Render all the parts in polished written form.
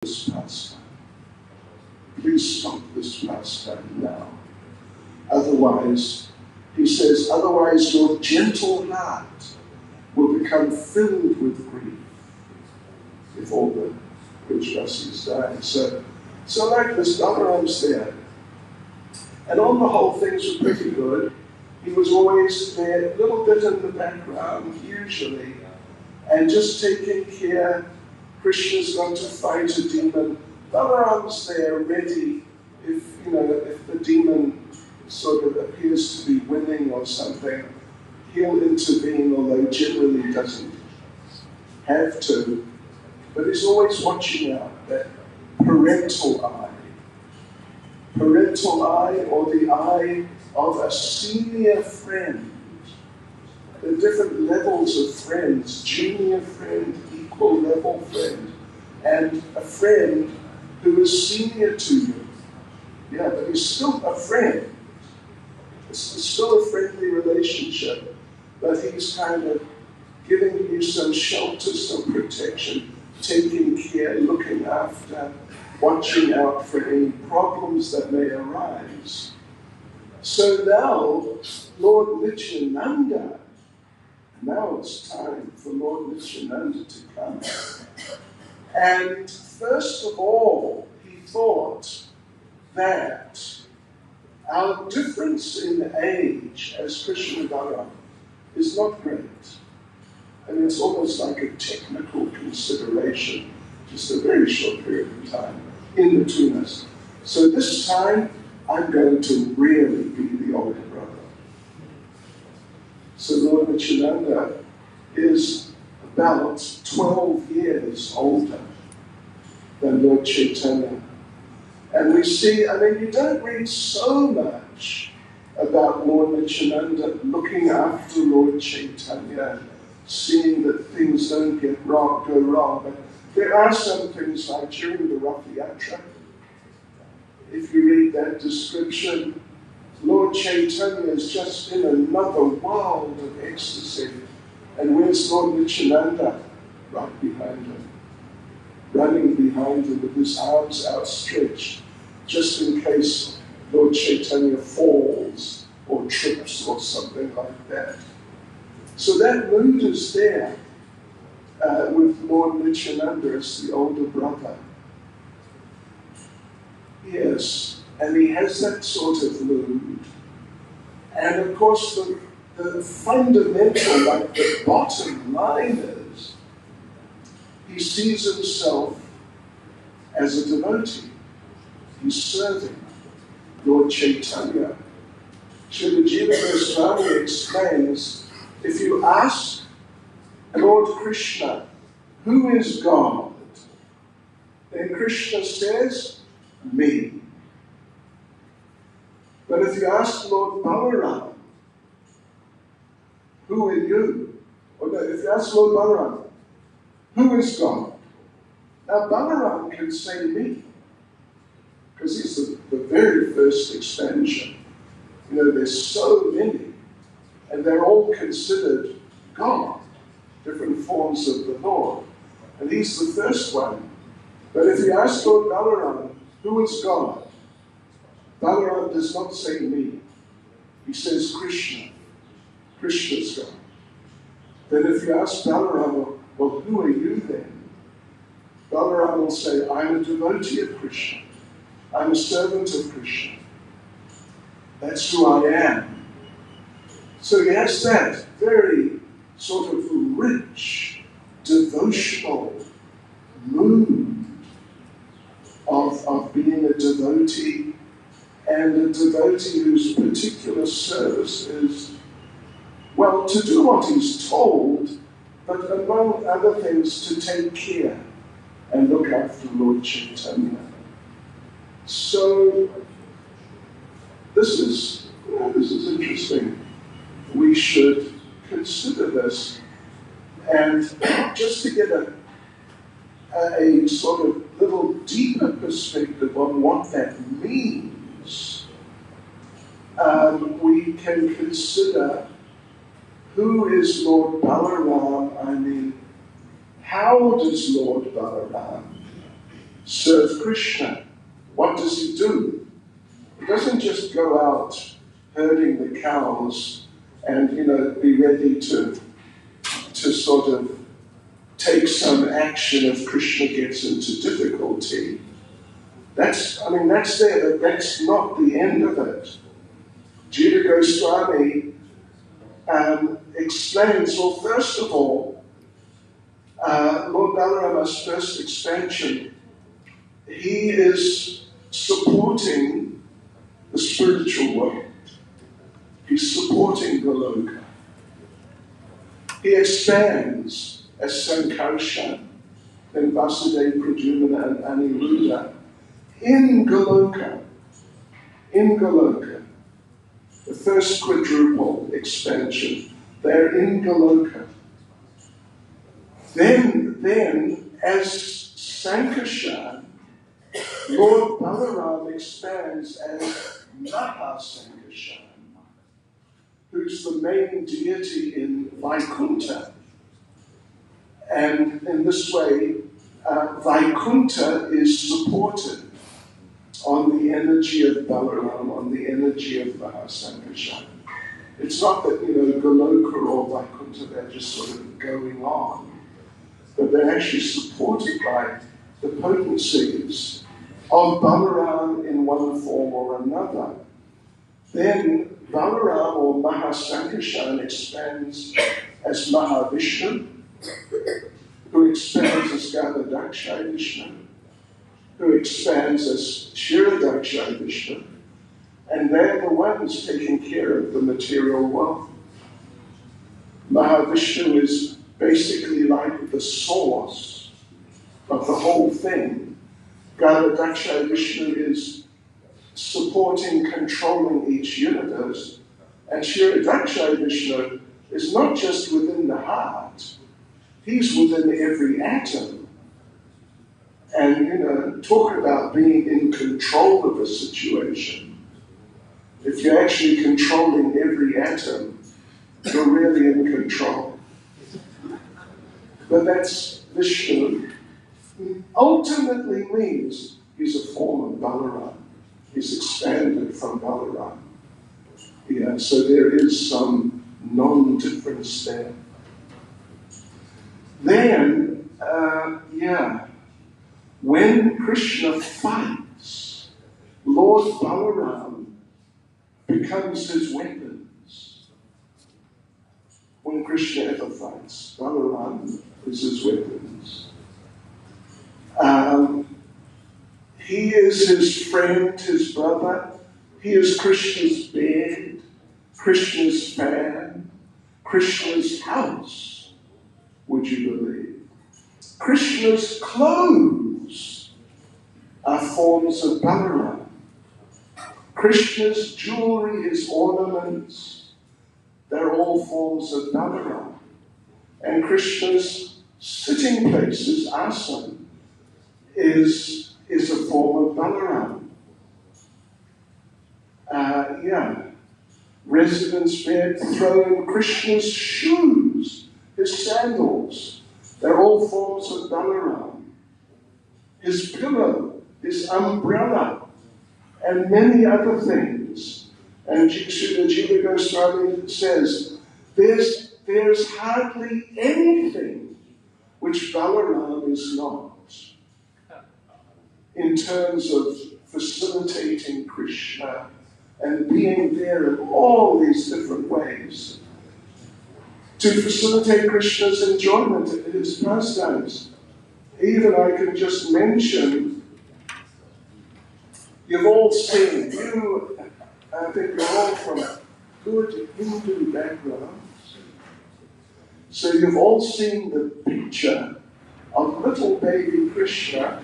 this pastime. Please stop this pastime now. Otherwise, he says, otherwise your gentle heart will become filled with grief if all the Trayodashi die. So like this, Balaram's there. And on the whole, things were pretty good. He was always there, a little bit in the background, usually, and just taking care. Krishna's got to fight a demon. Balaram's there, ready, if the demon sort of appears to be winning or something, he'll intervene, although generally doesn't have to. But he's always watching out, that parental eye. Parental eye, or the eye of a senior friend. There are different levels of friends: junior friend, equal level friend, and a friend who is senior to you. Yeah, but he's still a friend. It's still a friendly relationship, but he's kind of giving you some shelter, some protection, taking care, looking after, watching out for any problems that may arise. So now, Lord Nityananda, now it's time for Lord Nityananda to come. And first of all, he thought that our difference in age as Krishna Balaram is not great. And it's almost like a technical consideration, just a very short period of time in between us. So this time, I'm going to really be the older brother. So Lord Nityananda is about 12 years older than Lord Chaitanya. And we see, you don't read so much about Lord Nityananda looking after Lord Chaitanya, seeing that things don't go wrong. But there are some things like during the Rath Yatra, if you read that description, Lord Chaitanya is just in another world of ecstasy. And where's Lord Nityananda? Right behind him. Running behind him with his arms outstretched, just in case Lord Chaitanya falls or trips or something like that. So that mood is there with Lord Nityananda as the older brother. Yes, and he has that sort of mood. And of course, the fundamental, like the bottom line is, he sees himself as a devotee. He's serving Lord Chaitanya. Srila Jiva Goswami explains, if you ask Lord Krishna, who is God? Then Krishna says, me. But if you ask Lord Balaram, who are you? Or no, if you ask Lord Balaram, who is God? Now Balaram can say me, because he's the very first expansion. There's so many, and they're all considered God, different forms of the Lord. And he's the first one. But if you ask Lord Balaram, who is God? Balaram does not say me. He says Krishna. Krishna's God. Then if you ask Balaram, well, who are you then? Balaram will say, I'm a devotee of Krishna. I'm a servant of Krishna. That's who I am. So he has that very sort of rich, devotional mood of being a devotee, and a devotee whose particular service is, well, to do what he's told, but among other things, to take care and look after Lord Chaitanya. So, this is interesting. We should consider this, and just to get a sort of little deeper perspective on what that means, we can consider who is Lord Balaram. How does Lord Balaram serve Krishna. What does he do? He doesn't just go out herding the cows and, be ready to sort of take some action if Krishna gets into difficulty. That's there, but that's not the end of it. Jiva Goswami explains, well, first of all, Lord Balarama's first expansion, he is supporting the spiritual world. He's supporting Goloka. He expands as Sankarshan, then Vasudeva, Pradyumna, and Aniruddha in Goloka. In Goloka. The first quadruple expansion. They're in Goloka. Then as Sankarshan, Lord Balaram expands as Mahasankarshan, who's the main deity in Vaikuntha. And in this way, Vaikuntha is supported on the energy of Balaram, on the energy of Mahasankarshan. It's not that, Goloka or Vaikuntha, they're just sort of going on, but they're actually supported by the potencies of Balaram in one form or another. Then Balaram or Mahasankarshan expands as Mahavishnu, who expands as Garbhodakshay Vishnu, who expands as Kshirodakshay Vishnu, and they're the ones taking care of the material world. Mahavishnu is basically like the source of the whole thing. Garbhodakshay Vishnu is supporting, controlling each universe, and Kshirodakshay Vishnu is not just within the heart, he's within every atom. And, talk about being in control of a situation. If you're actually controlling every atom, you're really in control. But that's Vishnu. Ultimately means he's a form of Balaram. He's expanded from Balaram. Yeah, so there is some non-difference there. Then, when Krishna fights, Lord Balaram becomes his weapons. When Krishna ever fights, Balaram is his weapons. He is his friend, his brother. He is Krishna's bed, Krishna's fan, Krishna's house, would you believe? Krishna's clothes are forms of Balaram. Krishna's jewelry, his ornaments, they're all forms of Balaram. And Krishna's sitting places, asana, is a form of Balaram. Residence bed, throne, Krishna's shoes, his sandals, they're all forms of Balaram. His pillow, his umbrella, and many other things. And Srila Jiva Goswami says, there's hardly anything which Balaram is not, in terms of facilitating Krishna and being there in all these different ways to facilitate Krishna's enjoyment in his pastimes. Even I can just mention, you've all seen, I think you're all from good Hindu backgrounds, so you've all seen the picture of little baby Krishna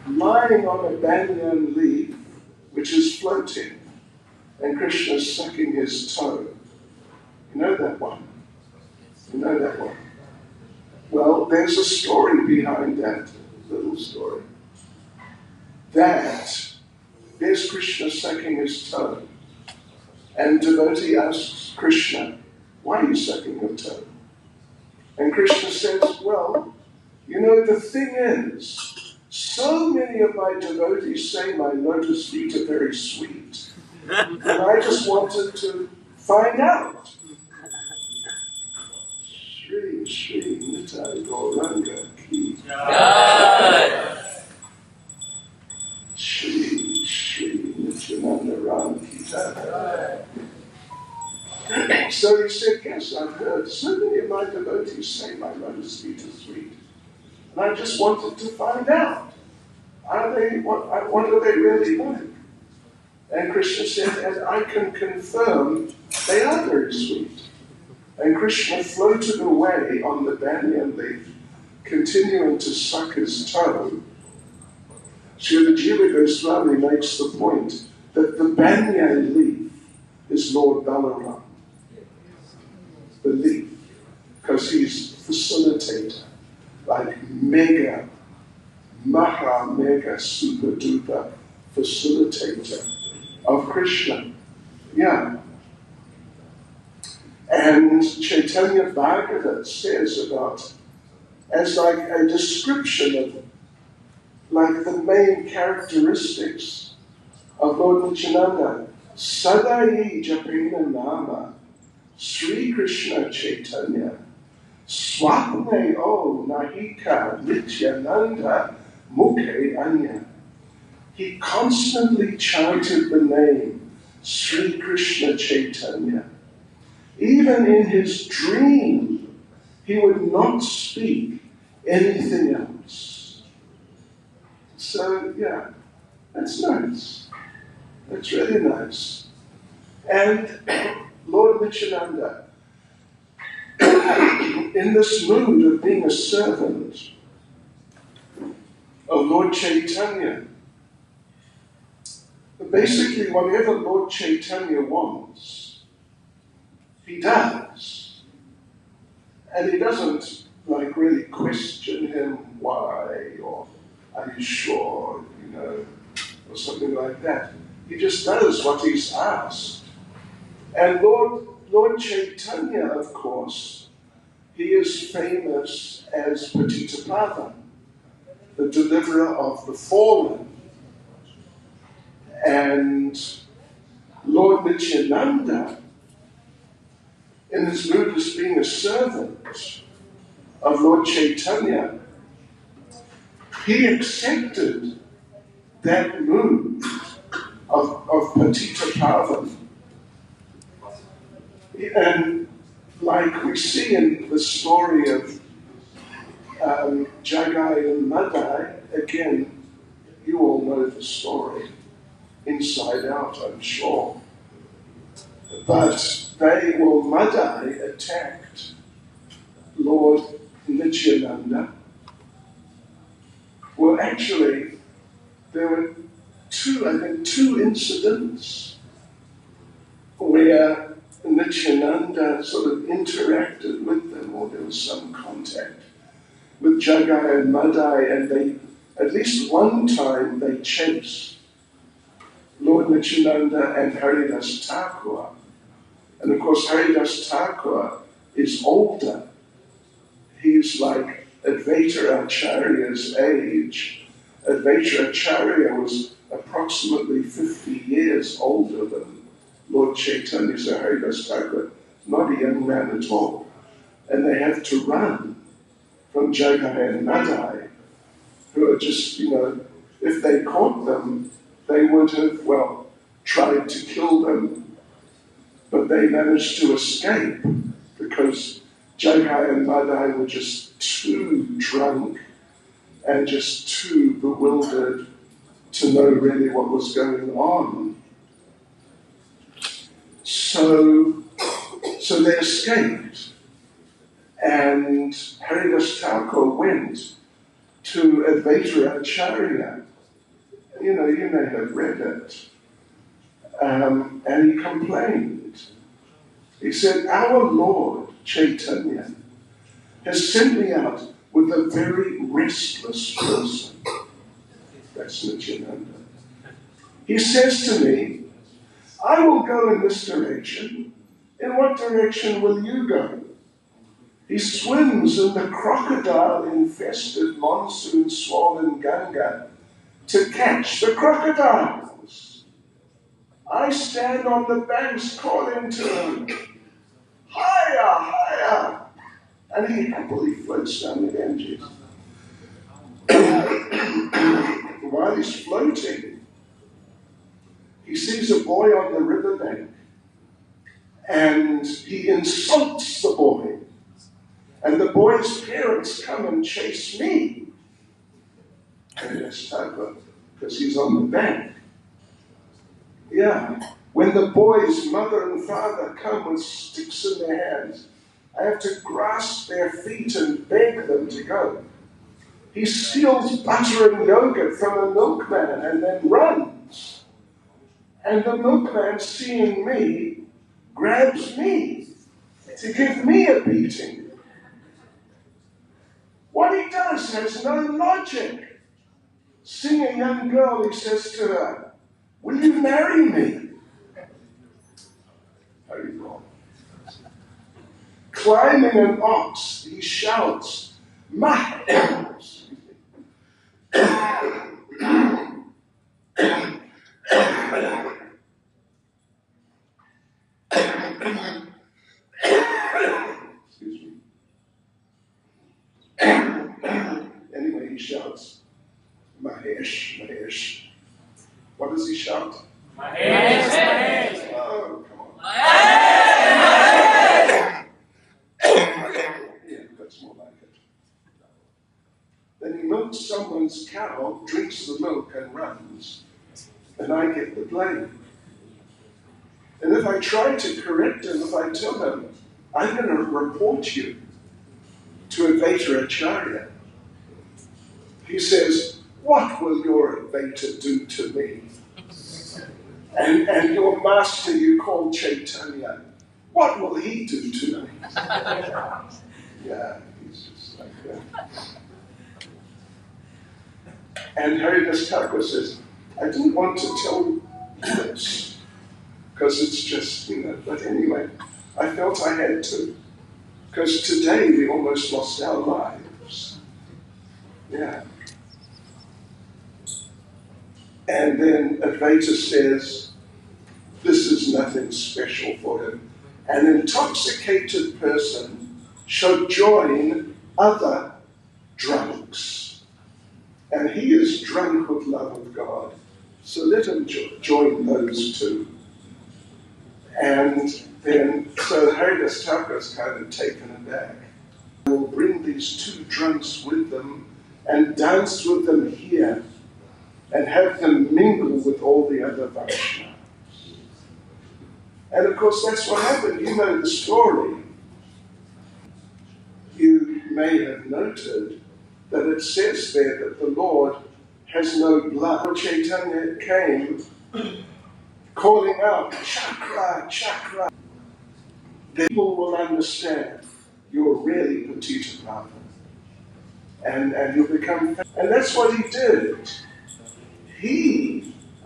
lying on a banyan leaf, which is floating, and Krishna sucking his toe. You know that one? You know that one? Well, there's a story behind that little story. There's Krishna sucking his toe. And devotee asks Krishna, why are you sucking your toe? And Krishna says, well, the thing is, so many of my devotees say my lotus feet are very sweet. And I just wanted to find out. Shri Shri Nitai Gauranga Ki Jai. Shri Shri Nityananda Ram Ki Jai. So he said, yes, I've heard so many of my devotees say my lotus feet are sweet. And I just wanted to find out. What are they really like? And Krishna said, and I can confirm they are very sweet. And Krishna floated away on the banyan leaf, continuing to suck his toe. Srila Jiva Goswami makes the point that the banyan leaf is Lord Balaram. The leaf, because he's facilitator, like mega, super duper facilitator of Krishna. Yeah. And Chaitanya Bhagavata says about, as like a description of like the main characteristics of Lord Nityananda, Sadai Japena Nama, Sri Krishna Chaitanya, Swapne O Nahika Nityananda Mukhe Anya. He constantly chanted the name Sri Krishna Chaitanya. Even in his dream, he would not speak anything else. So, yeah, that's nice. That's really nice. And Lord Nityananda, in this mood of being a servant of Lord Chaitanya, basically whatever Lord Chaitanya wants, he does. And he doesn't like really question him why, or are you sure, or something like that. He just does what he's asked. And Lord Chaitanya, of course, he is famous as Patitapava, the deliverer of the fallen. And Lord Nityananda, in his mood as being a servant of Lord Chaitanya, he accepted that mood of Patitapava. And like we see in the story of Jagai and Madai, again, you all know the story inside out, I'm sure. But Madai attacked Lord Nityananda. Well, actually, there were two incidents where Nityananda sort of interacted with them, or there was some contact with Jagai and Madai, and they, at least one time, they chased Lord Nityananda and Haridas Thakur. And of course, Haridas Thakur is older. He's like Advaita Acharya's age. Advaita Acharya was approximately 50 years older than Lord Chaitanya. So Haridas Thakur, not a young man at all. And they have to run from Jagai and Madai, who are just, if they caught them, they would have, tried to kill them. But they managed to escape because Jagai and Madai were just too drunk and just too bewildered to know really what was going on. So they escaped. And Haridas Thakur went to Advaita Acharya. You may have read it. And he complained. He said, our Lord Chaitanya has sent me out with a very restless person. That's Nityananda. He says to me, I will go in this direction. In what direction will you go? He swims in the crocodile-infested, monsoon-swollen Ganga to catch the crocodiles. I stand on the banks calling to him, higher, higher. And he happily floats down the Ganges. While he's floating, he sees a boy on the riverbank, and he insults the boy. And the boy's parents come and chase me. And it's Tugboat, because he's on the bank. Yeah. When the boy's mother and father come with sticks in their hands, I have to grasp their feet and beg them to go. He steals butter and yogurt from a milkman and then runs. And the milkman, seeing me, grabs me to give me a beating. What he does has no logic. Seeing a young girl, he says to her, will you marry me? Very wrong. Climbing an ox, he shouts, "Ma!" Excuse me. Anyway, he shouts, Mahesh, Mahesh. What does he shout? Mahesh, Mahesh. Oh, come on. Yeah, that's more like it. Then he milks someone's cow, drinks the milk, and runs. And I get the blame. And if I try to correct him, if I tell him, I'm going to report you to Advaita Acharya, he says, what will your Advaita do to me? And your master you call Chaitanya, what will he do to me? Yeah, he's just like that. And Haridas Thakur says, I didn't want to tell you this, because it's just, but anyway, I felt I had to. Because today we almost lost our lives. Yeah. And then Advaita says, this is nothing special for him. An intoxicated person should join other drunks. And he is drunk with love of God. So let him join those two. And then, so Haridas Thakur is kind of taken aback. We'll bring these two drunks with them and dance with them here and have them mingle with all the other Vaishnavas. And of course, that's what happened. You know the story. You may have noted that it says there that the Lord has no blood. Lord Chaitanya came calling out, Chakra, Chakra. Then people will understand you're really Patita Papa. And you'll become, and that's what he did.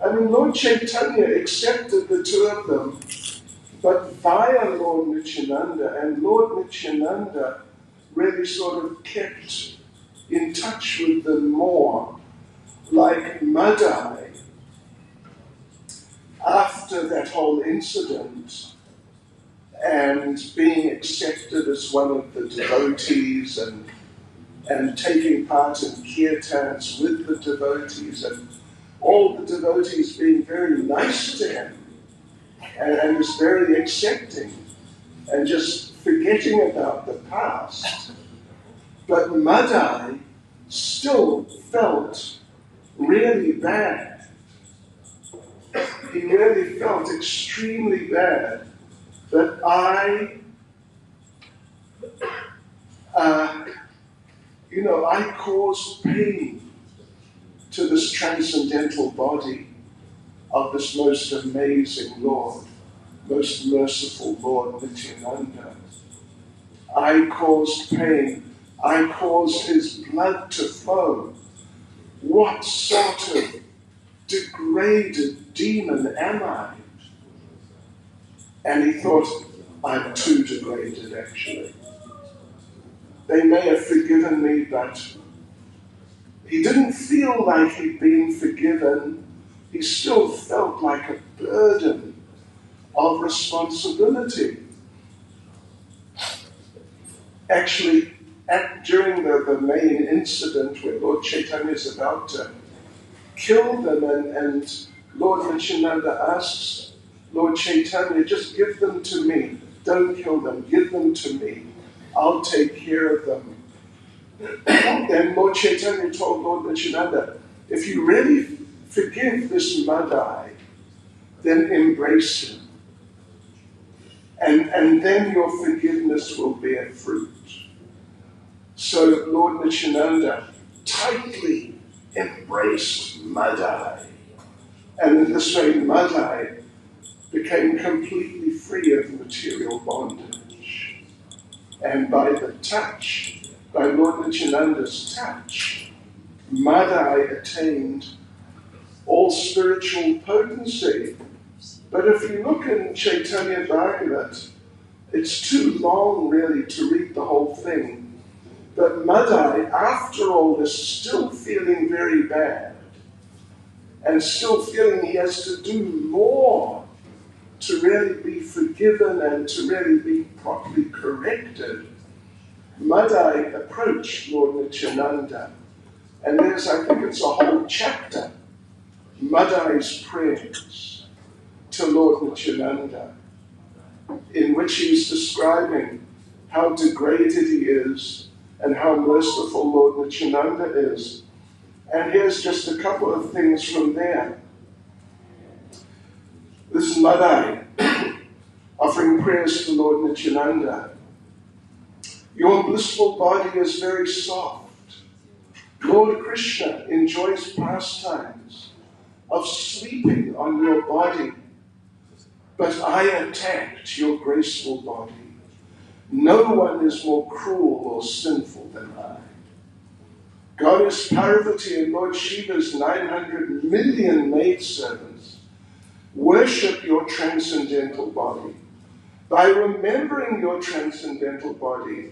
Lord Chaitanya accepted the two of them, but via Lord Nityananda, and Lord Nityananda really sort of kept in touch with them more, like Madai. After that whole incident, and being accepted as one of the devotees and taking part in kirtans with the devotees, and all the devotees being very nice to him, and was very accepting, and just forgetting about the past. But Madai still felt really bad. He really felt extremely bad that I caused pain to this transcendental body of this most amazing Lord, most merciful Lord Nityananda. I caused pain. I caused his blood to flow. What sort of degraded demon am I? And he thought, I'm too degraded, actually. they may have forgiven me, but he didn't feel like he'd been forgiven. He still felt like a burden of responsibility. Actually, during the main incident where Lord Chaitanya is about to kill them, and Lord Nityananda asks Lord Chaitanya, just give them to me. Don't kill them. Give them to me. I'll take care of them. And Lord Chaitanya told Lord Nityananda, if you really forgive this Madai, then embrace him. And then your forgiveness will bear fruit. So Lord Nityananda tightly embraced Madai. And in this way, Madai became completely free of material bondage. And by the touch, by Lord Nityananda's touch, Madai attained all spiritual potency. But if you look in Chaitanya Bhagavat, it's too long really to read the whole thing. But Madai, after all this, still feeling very bad, and still feeling he has to do more to really be forgiven and to really be properly corrected, Madai approached Lord Nityananda. And there's, I think it's a whole chapter, Madai's prayers to Lord Nityananda, in which he's describing how degraded he is and how merciful Lord Nityananda is. And here's just a couple of things from there. This is Madai offering prayers to Lord Nityananda. Your blissful body is very soft. Lord Krishna enjoys pastimes of sleeping on your body, but I attacked your graceful body. No one is more cruel or sinful than I. Goddess Parvati and Lord Shiva's 900 million maidservants worship your transcendental body. By remembering your transcendental body,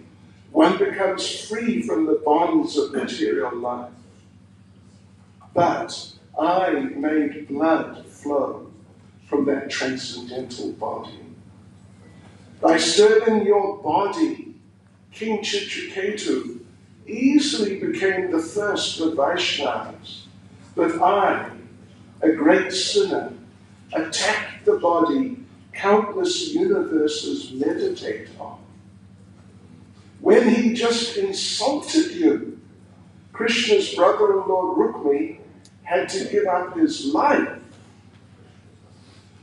one becomes free from the bonds of material life. But I made blood flow from that transcendental body. By serving your body, King Chitraketu easily became the first of Vaishnavas. But I, a great sinner, attacked the body countless universes meditate on. When he just insulted you, Krishna's brother-in-law Rukmi had to give up his life.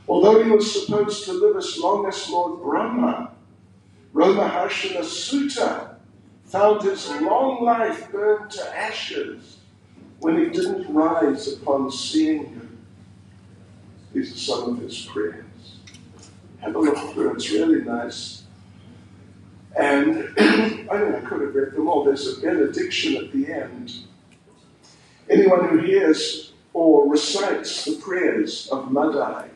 Although he was supposed to live as long as Lord Brahma, Romaharshana Sutta found his long life burned to ashes when he didn't rise upon seeing you. These are some of his prayers. Have a look through, it's really nice. And I could have read them all. There's a benediction at the end. Anyone who hears or recites the prayers of Madai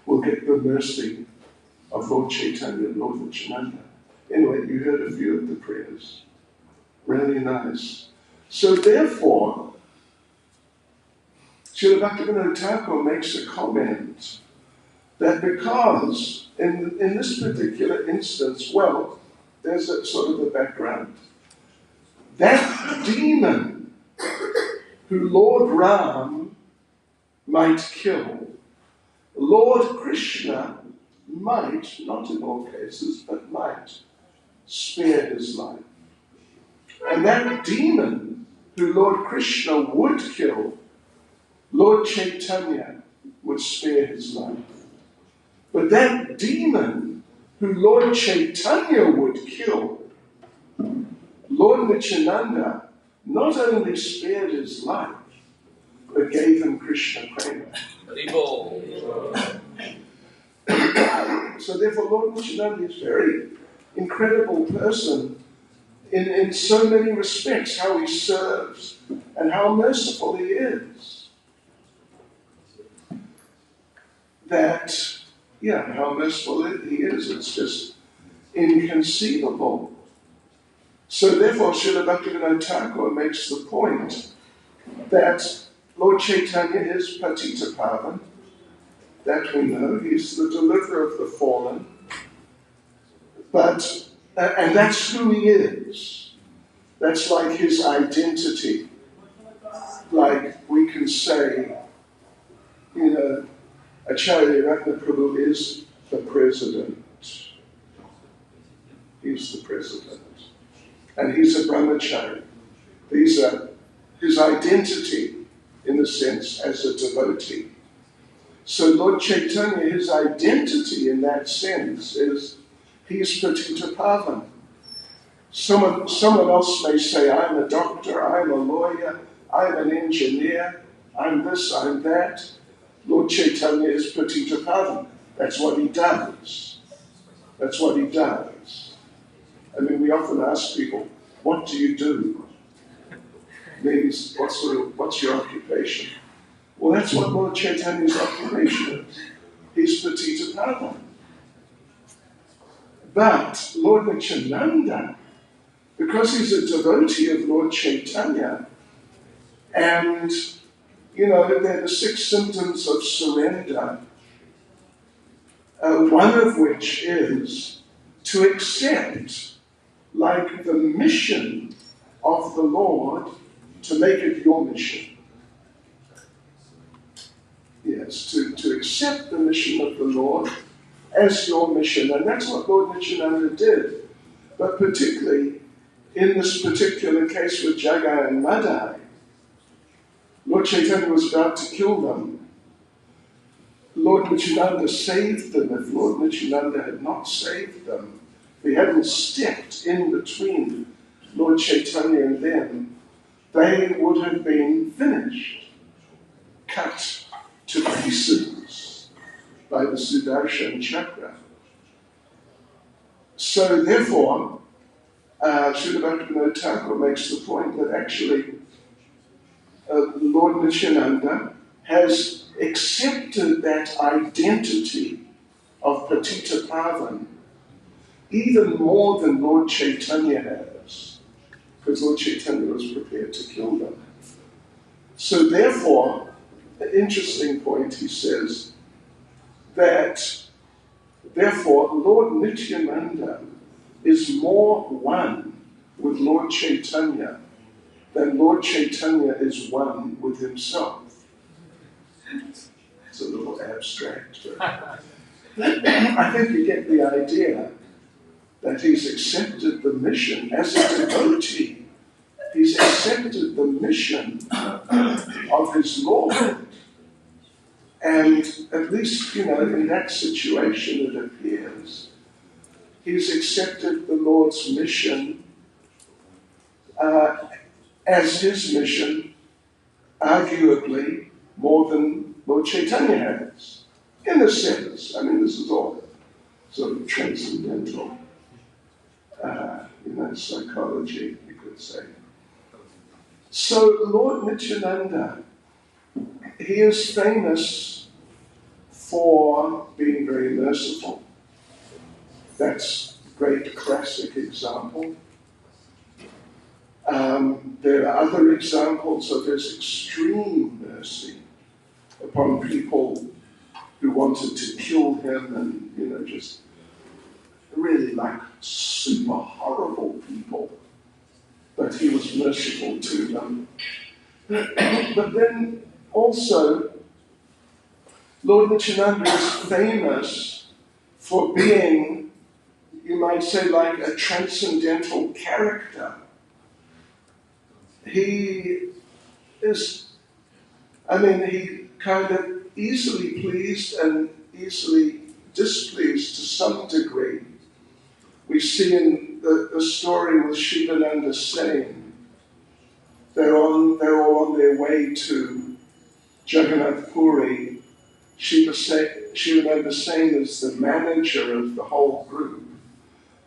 will get the mercy of Lord Chaitanya and Lord Nityananda. Anyway, you heard a few of the prayers. Really nice. So therefore, Srila Bhaktivinoda Thakur makes a comment that because in this particular instance, well, there's a sort of a background. That demon who Lord Ram might kill, Lord Krishna might, not in all cases, but might spare his life. And that demon who Lord Krishna would kill, Lord Chaitanya would spare his life. But that demon who Lord Chaitanya would kill, Lord Nityananda not only spared his life, but gave him Krishna prema. So therefore Lord Nityananda is a very incredible person in so many respects, how he serves and how merciful he is. How merciful he is, it's just inconceivable. So therefore, Srila Bhaktivinoda Thakur makes the point that Lord Chaitanya is Patita Pavan, that we know. He's the deliverer of the fallen. But, and that's who he is. That's like his identity. Like we can say, you know, Acharya Ratna Prabhu is the president. He's the president. And he's a brahmachari. These are his identity, in a sense, as a devotee. So Lord Chaitanya, his identity in that sense is he's Patita Pavan. Someone else may say, I'm a doctor, I'm a lawyer, I'm an engineer, I'm this, I'm that. Lord Chaitanya is Patita Pavan. That's what he does. That's what he does. I mean, we often ask people, what do you do? Means, what's your occupation? Well, that's what Lord Chaitanya's occupation is. He's Patita Pavan. But Lord Nityananda, because he's a devotee of Lord Chaitanya, and, you know, they're the 6 symptoms of surrender, one of which is to accept, like, the mission of the Lord, to make it your mission. Yes, to accept the mission of the Lord as your mission. And that's what Lord Nityananda did. But particularly in this particular case with Jagai and Madai, Lord Chaitanya was about to kill them. Lord Nityananda saved them. If Lord Nityananda had not saved them, if he hadn't stepped in between Lord Chaitanya and them, they would have been finished, cut to pieces by the Sudarshan Chakra. So therefore, Srila Bhaktivinoda Thakur makes the point that actually Lord Nityananda has accepted that identity of Patita Pavan even more than Lord Chaitanya has, because Lord Chaitanya was prepared to kill them. So therefore, an interesting point, he says, that therefore Lord Nityananda is more one with Lord Chaitanya than Lord Chaitanya is one with himself. It's a little abstract, but I think you get the idea that he's accepted the mission as a devotee. He's accepted the mission of his Lord. And at least, you know, in that situation it appears, he's accepted the Lord's mission as his mission, arguably, more than Lord Chaitanya has. In a sense, I mean, this is all sort of transcendental, psychology, you could say. So Lord Nityananda, he is famous for being very merciful. That's a great classic example. There are other examples of his extreme mercy upon people who wanted to kill him and, you know, just really like super horrible people. But he was merciful to them. But then also, Lord Nityananda is famous for being, you might say, like a transcendental character. He is, he kind of easily pleased and easily displeased to some degree. We see in the story with Shivananda Sen, they're all on their way to Jagannath Puri. Shivananda Sen is the manager of the whole group.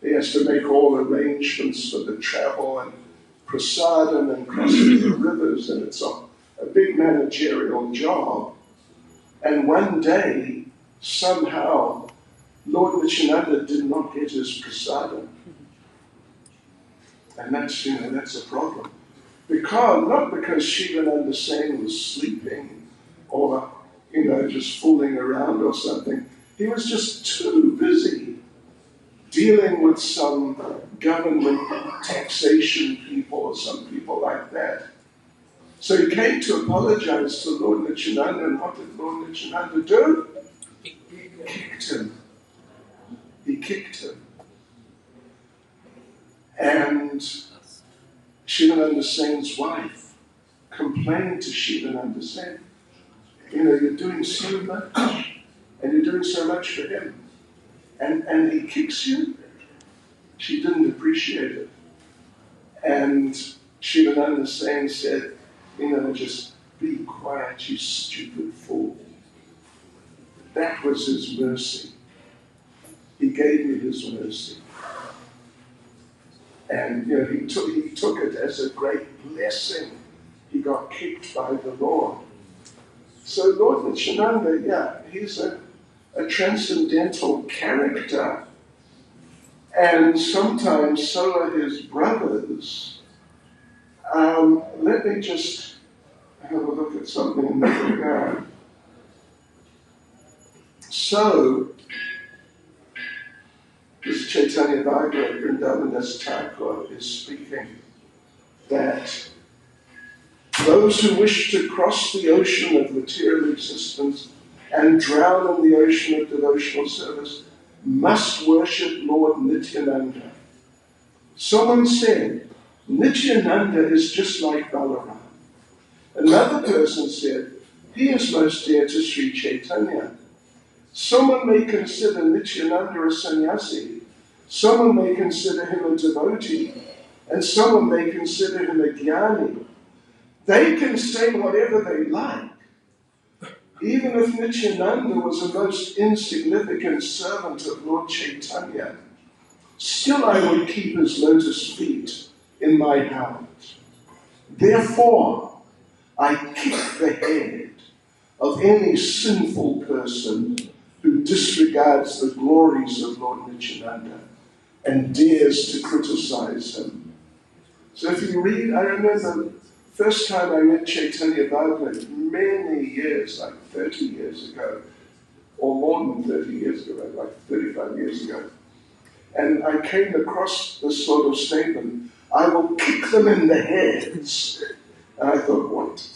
He has to make all arrangements for the travel and prasadam and crossing the rivers, and it's a big managerial job. And one day, somehow, Lord Nityananda did not get his prasadam. And that's a problem. Not because Shivananda Sen was sleeping or, just fooling around or something. He was just too busy dealing with some government taxation people or some people like that. So he came to apologize to Lord Nityananda, and what did Lord Nityananda do? He kicked him. He kicked him. And Shivananda Sen's wife complained to Shivananda Sen, you're doing so much, and you're doing so much for him. And he kicks you. She didn't appreciate it. And Shivananda Sen said, just be quiet, you stupid fool. That was his mercy. He gave me his mercy. And he took it as a great blessing. He got kicked by the Lord. So Lord Nityananda, he's a transcendental character. And sometimes so are his brothers. Let me just have a look at something in that regard. So, this Chaitanya Bhagavad Vrindavan Das Thakur is speaking that those who wish to cross the ocean of material existence and drown in the ocean of devotional service must worship Lord Nityananda. Someone said, Nityananda is just like Balaram. Another person said, he is most dear to Sri Chaitanya. Someone may consider Nityananda a sannyasi, someone may consider him a devotee, and someone may consider him a jnani. They can say whatever they like. Even if Nityananda was a most insignificant servant of Lord Chaitanya, still I would keep his lotus feet in my heart. Therefore, I kick the head of any sinful person who disregards the glories of Lord Nityananda and dares to criticize him. So if you read, I remember first time I read Chaitanya Bhagavad many years, like 30 years ago, or more than 30 years ago, like 35 years ago. And I came across this sort of statement, I will kick them in the heads. And I thought, what?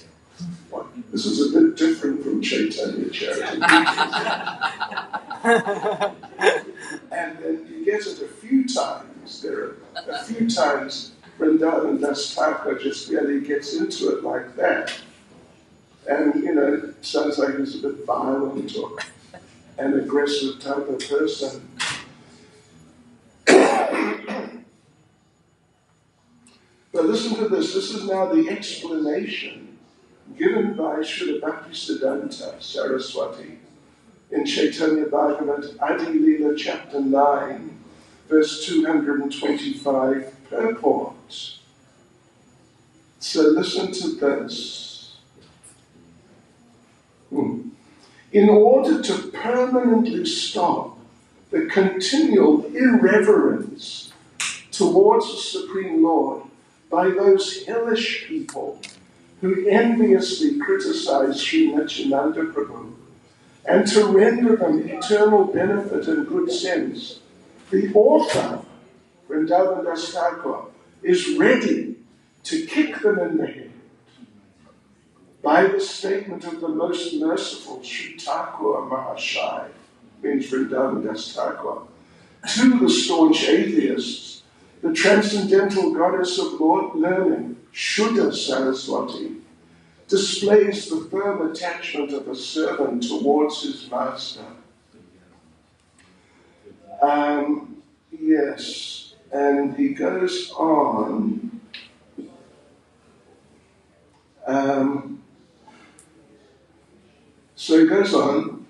This is a bit different from Chaitanya Charity. And then you get it a few times. There are a few times Vrindavan Das Thakur just really gets into it like that. And, it sounds like he's a bit violent or an aggressive type of person. But listen to this. This is now the explanation given by Srila Bhaktisiddhanta Saraswati in Chaitanya Bhagavad Adi Leela chapter 9, verse 225 purport. So listen to this. In order to permanently stop the continual irreverence towards the Supreme Lord by those hellish people who enviously criticize Sri Nityananda Prabhu, and to render them eternal benefit and good sense, the author, Vrindavan Das Thakur, is ready to kick them in the head by the statement of the most merciful Sri Thakur Mahashai, means Vrindavan Das Thakur, to the staunch atheists. The transcendental goddess of Lord learning, Shuddha Saraswati, displays the firm attachment of a servant towards his master. Yes, and he goes on. So he goes on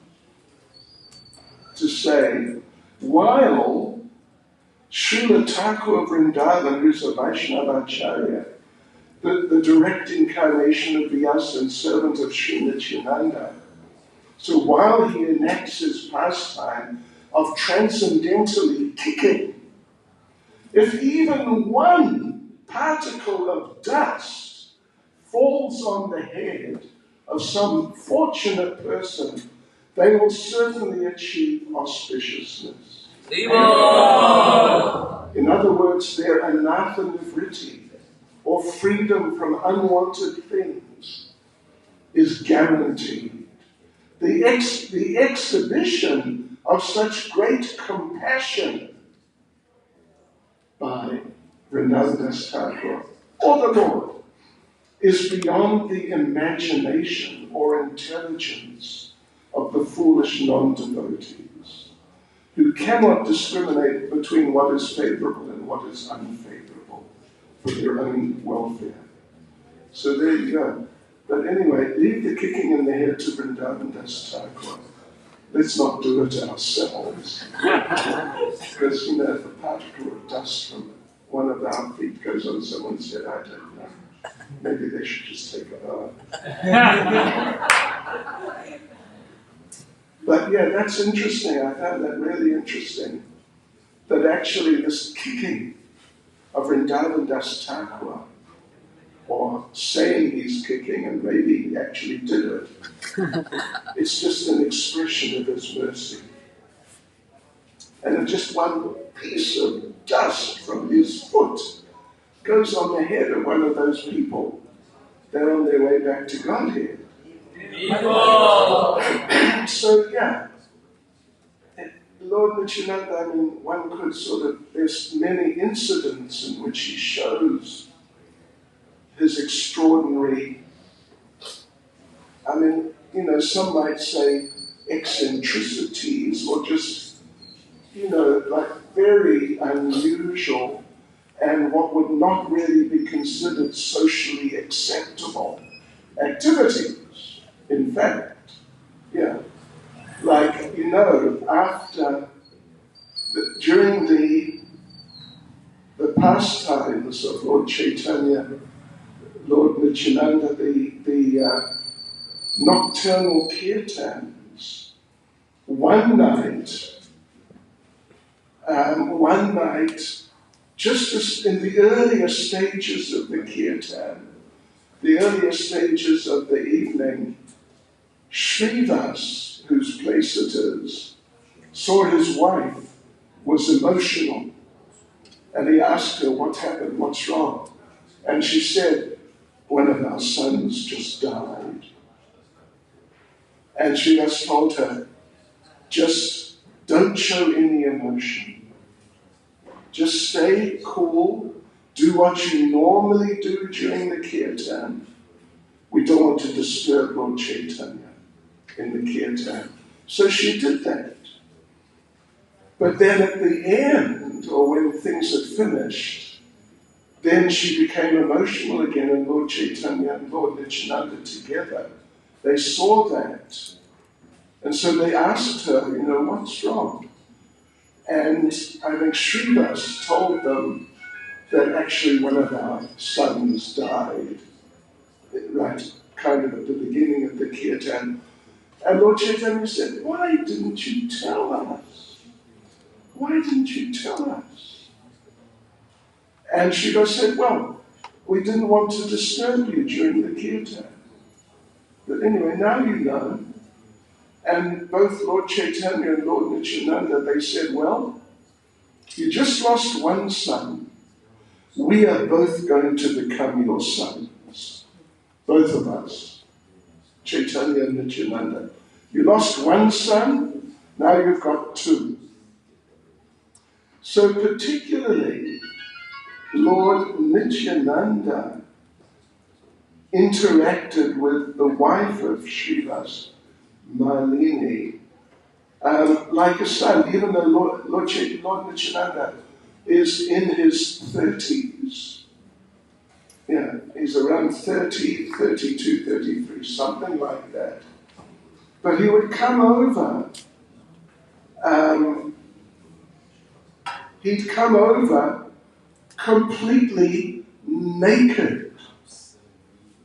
to say, while Srila Thakur Vrindavan, who's a Vaishnavacharya, the direct incarnation of Vyasa and servant of Sri Nityananda. So while he enacts his pastime of transcendentally kicking, if even one particle of dust falls on the head of some fortunate person, they will certainly achieve auspiciousness. In other words, their anathema-vritti, or freedom from unwanted things, is guaranteed. The exhibition of such great compassion by Vrindavan Thakur, or the Lord, is beyond the imagination or intelligence of the foolish non-devotees, who cannot discriminate between what is favorable and what is unfavorable for their own welfare. So there you go. But anyway, leave the kicking in the head to Vrindavan Thakur. Let's not do it ourselves. Because, if a particle of dust from one of our feet goes on someone's head, I don't know. Maybe they should just take a bath. But yeah, that's interesting. I found that really interesting. That actually this kicking of Vrindavan Thakur, or saying he's kicking, and maybe he actually did it, it's just an expression of his mercy. And just one piece of dust from his foot goes on the head of one of those people. They're on their way back to Godhead. So yeah, Lord Nityananda, one could there's many incidents in which he shows his extraordinary, some might say eccentricities, or just, like very unusual and what would not really be considered socially acceptable activities. In fact, yeah, like, during the pastimes of Lord Chaitanya, Lord Nityananda, the nocturnal kirtans, one night, just as in the earlier stages of the kirtan, the earlier stages of the evening, Srivas, whose place it is, saw his wife was emotional. And he asked her, what happened, what's wrong? And she said, one of our sons just died. And Srivas told her, just don't show any emotion. Just stay cool, do what you normally do during the kirtan. We don't want to disturb Lord Chaitanya in the kirtan. So she did that. But then at the end, or when things had finished, then she became emotional again, and Lord Chaitanya and Lord Nityananda together, they saw that. And so they asked her, what's wrong? And I think Srivas told them that actually one of our sons died, right, kind of at the beginning of the kirtan. And Lord Chaitanya said, why didn't you tell us? Why didn't you tell us? And Srivas said, well, we didn't want to disturb you during the kirtan. But anyway, now you know. And both Lord Chaitanya and Lord Nityananda, they said, well, you just lost one son. We are both going to become your sons. Both of us. Chaitanya and Nityananda. You lost one son, now you've got two. So particularly, Lord Nityananda interacted with the wife of Srivas, Malini, like a son, even though Lord Nityananda is in his 30s. Yeah, he's around 30, 32, 33, something like that. But he would come over, he'd come over completely naked,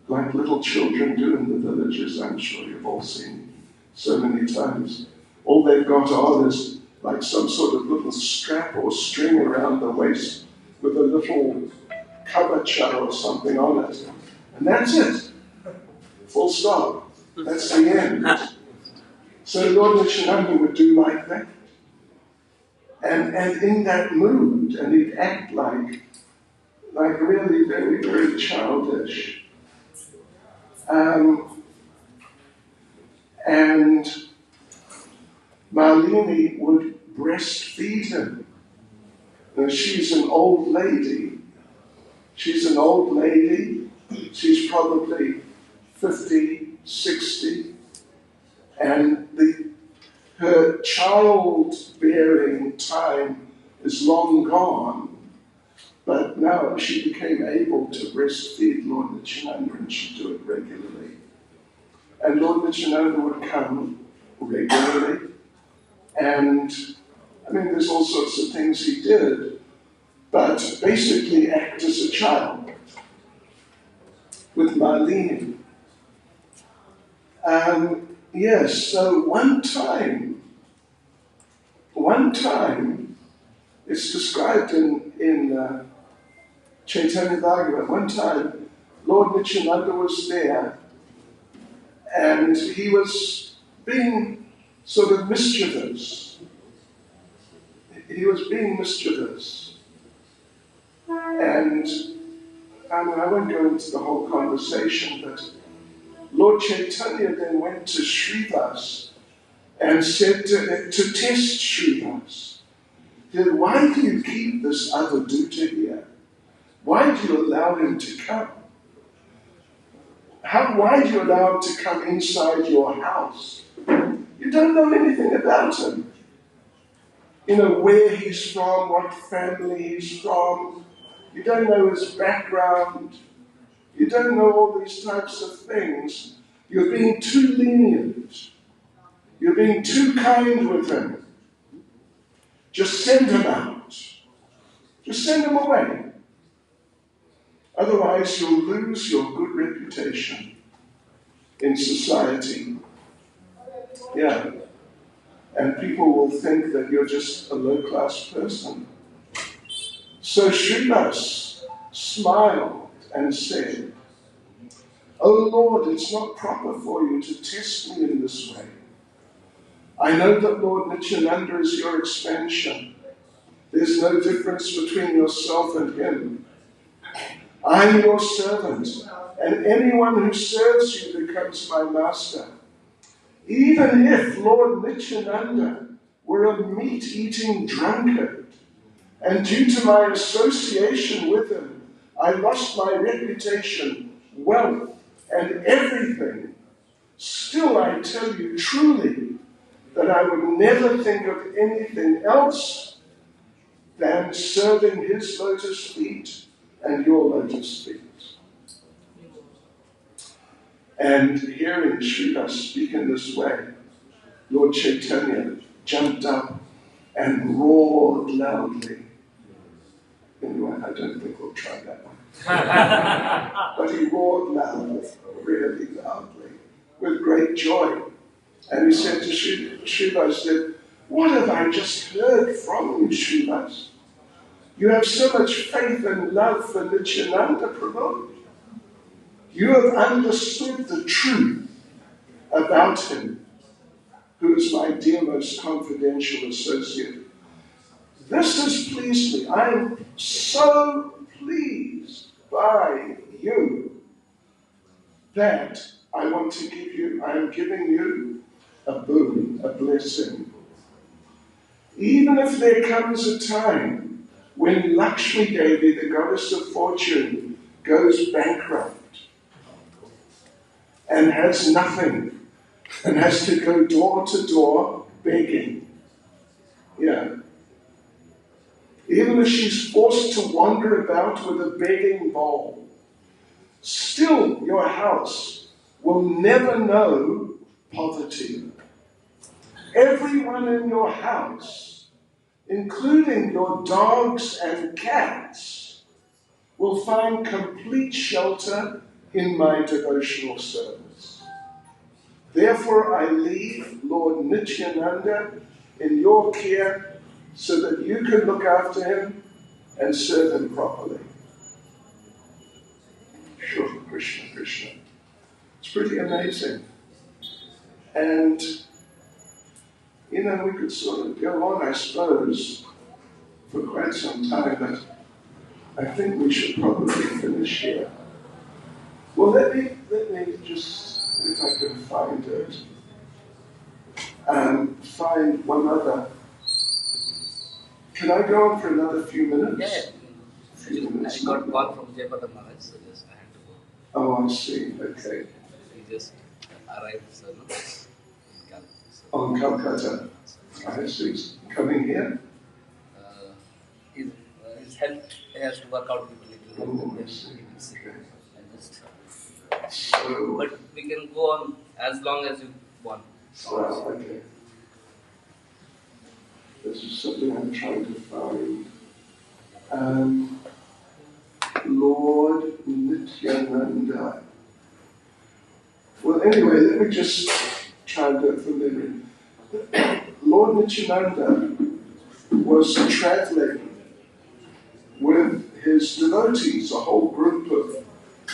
like little children do in the villages. I'm sure you've all seen so many times. All they've got on is like some sort of little strap or string around the waist with a little kavacha or something on it. And that's it. Full stop. That's the end. So Lord Nityananda would do like that. And in that mood, and he'd act like really very, very childish. And Malini would breastfeed him. Now, she's an old lady. She's probably 50, 60. And her childbearing time is long gone. But now she became able to breastfeed Lord Nityananda, and she'd do it regularly. And Lord Nityananda would come regularly. And, there's all sorts of things he did, but basically act as a child with Malini. Yes, so one time, it's described in Chaitanya Bhagavat. One time, Lord Nityananda was there, and he was being sort of mischievous. And I won't go into the whole conversation, but Lord Chaitanya then went to Srivas and said to test Srivas, then why do you keep this Avadhuta here? Why do you allow him to come? Why do you allow him to come inside your house? You don't know anything about him. Where he's from, what family he's from. You don't know his background. You don't know all these types of things. You're being too lenient. You're being too kind with him. Just send him out. Just send him away. Otherwise, you'll lose your good reputation in society. Yeah. And people will think that you're just a low-class person. So Srivas smiled and said, "Oh Lord, it's not proper for you to test me in this way. I know that Lord Nityananda is your expansion. There's no difference between yourself and him. I'm your servant, and anyone who serves you becomes my master. Even if Lord Nityananda were a meat-eating drunkard, and due to my association with him, I lost my reputation, wealth, and everything, still I tell you truly that I would never think of anything else than serving his lotus feet and your lotus feet." And hearing Srivas speak in this way, Lord Chaitanya jumped up and roared loudly. Anyway, I don't think we'll try that one. But he roared loudly, really loudly, with great joy. And he said to Srivas, "What have I just heard from you, Srivas? You have so much faith and love for Nityananda Prabhu. You have understood the truth about him, who is my dear most confidential associate. This has pleased me. I am so pleased by you that I am giving you a boon, a blessing. Even if there comes a time when Lakshmi Devi, the goddess of fortune, goes bankrupt and has nothing and has to go door to door begging. Yeah. Even if she's forced to wander about with a begging bowl, still your house will never know poverty. Everyone in your house, including your dogs and cats, will find complete shelter in my devotional service. Therefore I leave Lord Nityananda in your care so that you can look after him and serve him properly." Krishna, Krishna. It's pretty amazing. And, you know, we could sort of go on, I suppose, for quite some time, but I think we should probably finish here. Well, let me just, if I can find it, find one other. Can I go on for another few minutes? Yeah. A few minutes. I got call from Jayapata Maharaj, so just I had to go. Oh, I see. Okay. He just arrived, so no. On Calcutta. I see. Coming here? His health has to work out a little Oh, bit. I see. Okay. So, but we can go on as long as you want. Well, okay. This is something I'm trying to find. Lord Nityananda. Well, anyway, let me just try and do it from memory. Lord Nityananda was traveling with his devotees, a whole group of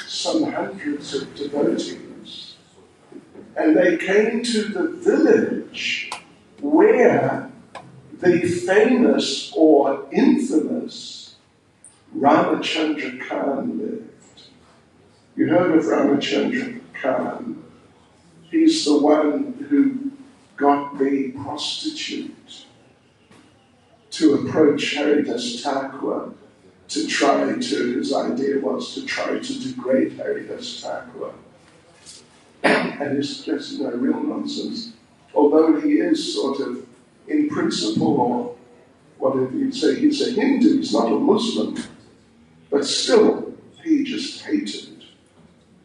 some hundreds of devotees. And they came to the village where the famous or infamous Ramachandra Khan lived. You heard of Ramachandra Khan? He's the one who got the prostitute to approach Haridas Thakur to try to, his idea was to try to degrade Haridas Thakur. And it's just, real nonsense. Although he is sort of, in principle, or whatever you'd say, he's a Hindu, he's not a Muslim, but still, he just hated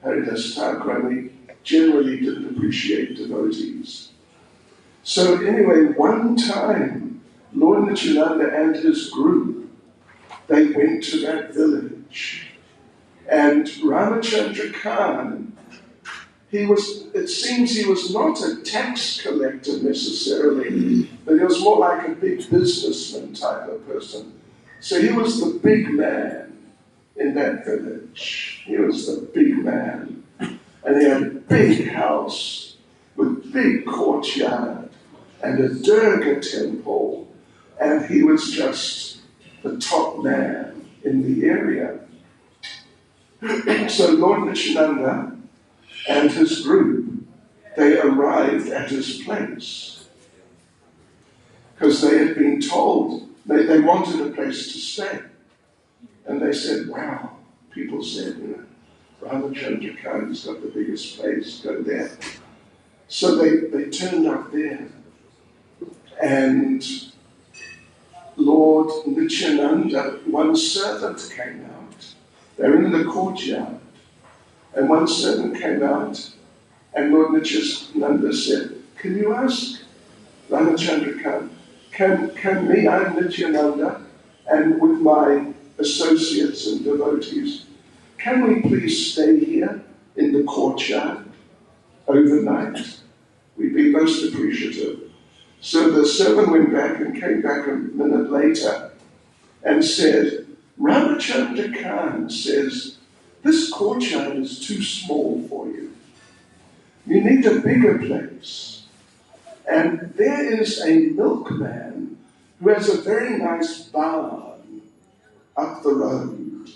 Haridas Thakur, and he generally didn't appreciate devotees. So anyway, one time, Lord Nityananda and his group, they went to that village. And Ramachandra Khan, it seems he was not a tax collector necessarily, but he was more like a big businessman type of person. So he was the big man in that village. He was the big man. And he had a big house with big courtyard and a Durga temple. And he was just the top man in the area. So Lord Nityananda and his group, they arrived at his place. Because they had been told, they wanted a place to stay. And they said, wow, people said, Ramachandra Khan's got the biggest place, go there. So they turned up there. And Lord Nityananda, one servant came out. They're in the courtyard. And one servant came out, and Lord Nityananda said, can you ask Ramachandra Khan, can me, I'm Nityananda, and with my associates and devotees, can we please stay here in the courtyard overnight? We'd be most appreciative. So the servant went back and came back a minute later and said, Ramachandra Khan says, this courtyard is too small for you. You need a bigger place. And there is a milkman who has a very nice barn up the road.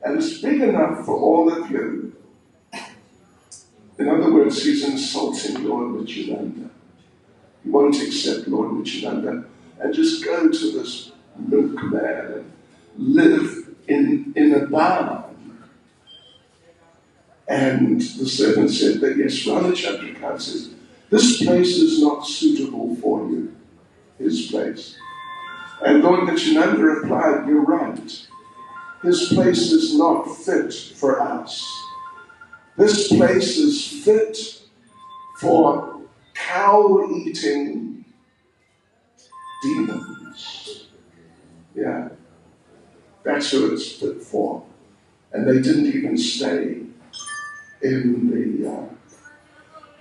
And it's big enough for all of you. In other words, he's insulting Lord Nityananda. He won't accept Lord Nityananda and just go to this milkman and live in a barn. And the servant said that, yes, Ramachandra Khan says, this place is not suitable for you, his place. And Lord Nityananda replied, you're right. His place is not fit for us. This place is fit for cow-eating demons. Yeah, that's who it's fit for. And they didn't even stay in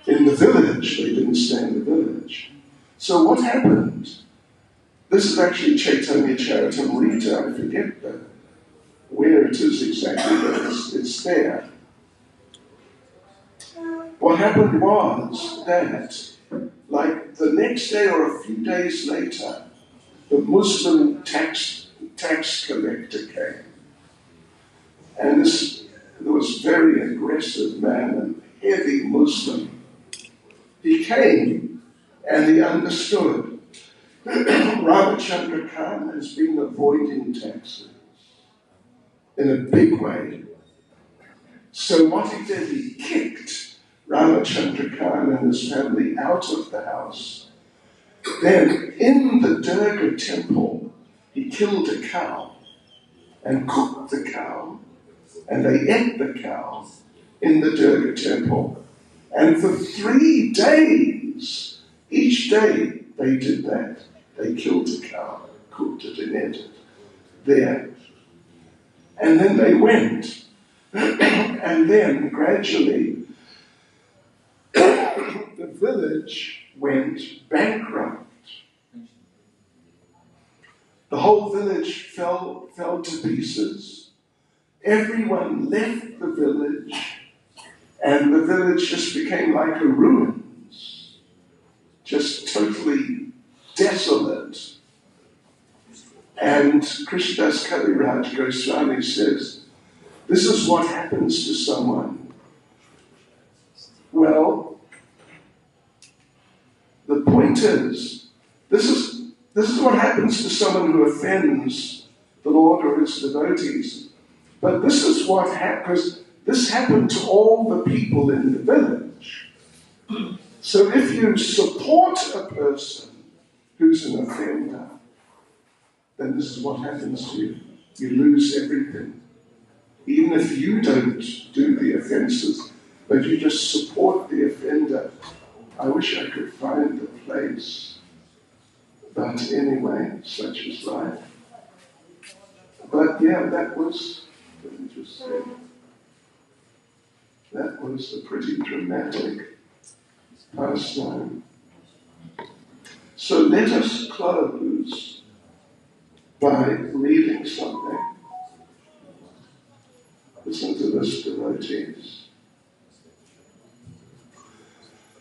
the village. They didn't stay in the village. So what happened? This is actually Chaitanya Charitamrita. I forget where it is exactly, but it's there. what happened was that, like the next day or a few days later, the Muslim tax collector came. And this was very aggressive man, a heavy Muslim. He came and he understood Ramachandra Khan has been avoiding taxes in a big way. So what he did, he kicked Ramachandra Khan and his family out of the house. Then in the Durga temple, he killed a cow and cooked the cow, and they ate the cow in the Durga temple. And for 3 days, each day they did that. They killed a cow, cooked it and ate it there. And then they went. And then gradually, the village went bankrupt. The whole village fell to pieces. Everyone left the village, and the village just became like a ruins, just totally desolate. And Krishnadas Kaviraj Goswami says, this is what happens to someone. Well, the point is, this is what happens to someone who offends the Lord or his devotees. But this is what happens. This happened to all the people in the village. So if you support a person who's an offender, then this is what happens to you. You lose everything. Even if you don't do the offenses, but you just support the offender. I wish I could find the place. But anyway, such is life. But yeah, that was, let me just say, that was a pretty dramatic pastime. So let us close by reading something. Listen to this, devotees.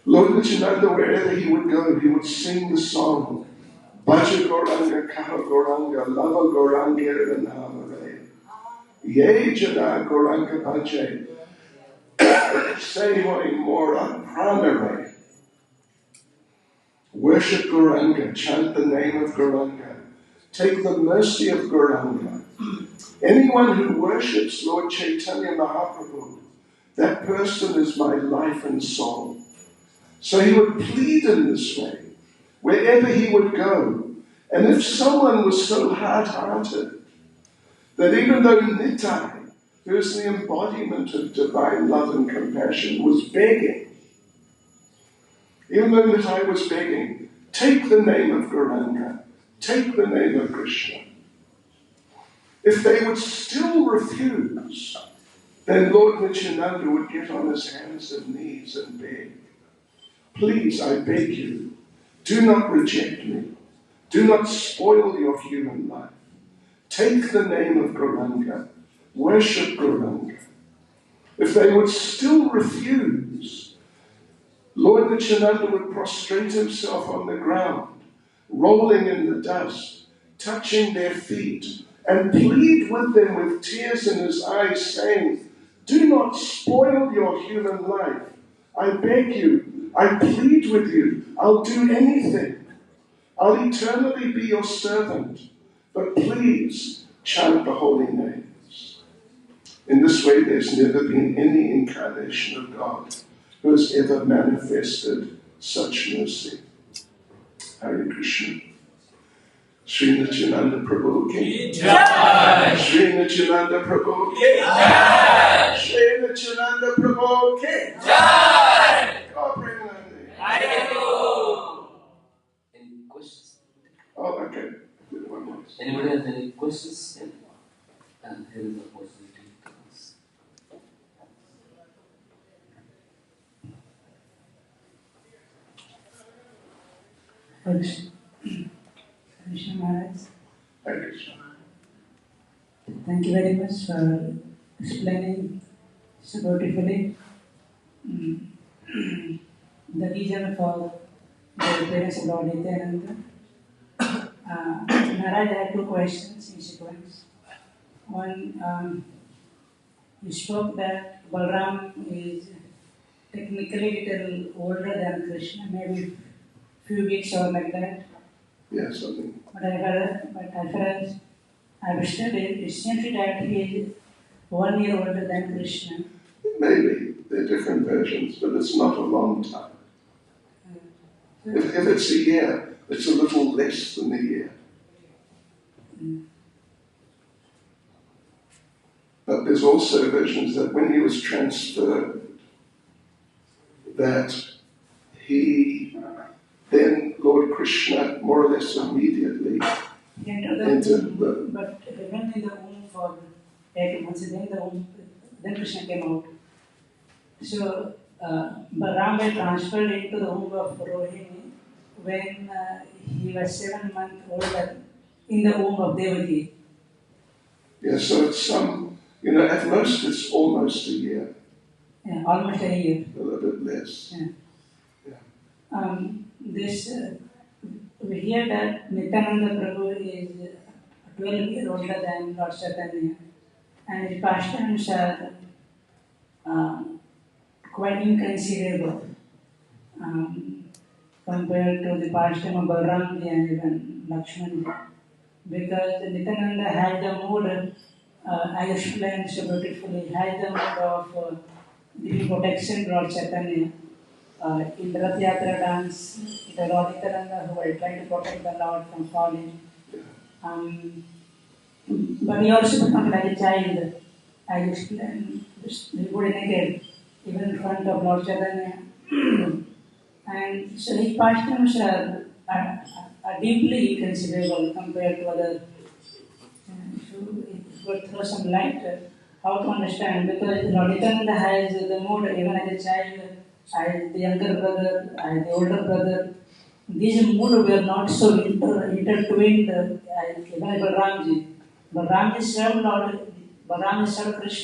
Lord Nityananda, wherever he would go, he would sing the song, Bhaja Gauranga, Kaha Gauranga, Lava Gauranga, and Hamare. Ye Jana Gauranga Bhaje, Sehoy Mora Pranare. Worship Gauranga, chant the name of Gauranga, take the mercy of Gauranga. Anyone who worships Lord Chaitanya Mahaprabhu, that person is my life and soul. So he would plead in this way, wherever he would go. And if someone was so hard-hearted that even though Nityanand, who is the embodiment of divine love and compassion, was begging, even though Nityanand was begging, take the name of Gauranga, take the name of Krishna. If they would still refuse, then Lord Nityananda would get on his hands and knees and beg, please, I beg you, do not reject me. Do not spoil your human life. Take the name of Gauranga. Worship Gauranga. If they would still refuse, Lord Nityananda would prostrate himself on the ground, rolling in the dust, touching their feet, and plead with them with tears in his eyes, saying, do not spoil your human life. I beg you, I plead with you, I'll do anything. I'll eternally be your servant, but please chant the holy names. In this way, there's never been any incarnation of God who has ever manifested such mercy. Hare Krishna. Sri Nityananda Prabhu Ki Jai. Sri Nityananda Prabhu Ki Jai. Sri Nityananda Prabhu Ki Jai. God bring Any questions? Oh, okay. One more. Anybody has any questions? And here is the opportunity to ask. Krishna Maharaj, Hare Krishna. thank you very much for explaining so beautifully. reason for the appearance of Lord Nityananda. Maharaj, I have two questions in sequence. One, you spoke that Balram is technically little older than Krishna, maybe few weeks or like that. Yeah, something. But as far as I have studied, it seems that he is 1 year older than Krishna. Maybe. They're different versions, but it's not a long time. If it's a year, it's a little less than a year. But there's also versions that when he was transferred, that he, then Lord Krishna, more or less immediately, entered the... But when in the womb for 8 months, then Krishna came out. So, Balram was transferred into the womb of Rohini when he was 7 months older in the womb of Devaki. Yeah, so it's at most it's almost a year. Yeah, almost a year. A little bit less. Yeah. We hear that Nityananda Prabhu is 12 years older than Lord Chaitanya, and his pastimes are quite inconceivable compared to the pastime of Balramji and even Lakshmanji. Because Nityananda had the mood, I explained so beautifully, had the mood of giving protection to Lord Chaitanya. In the Rath Yatra dance, it was Lord Nityananda who were trying to protect the Lord from falling. But he also became like a child. I explained, he would naked, even in front of Lord Chaitanya. And so his pastimes are deeply inconceivable compared to other. So it would throw some light how to understand, because Lord Nityananda has the mood even as a child, as the younger brother, as the older brother. These moods were not so intertwined as even Balramji. Balramji served Krishna.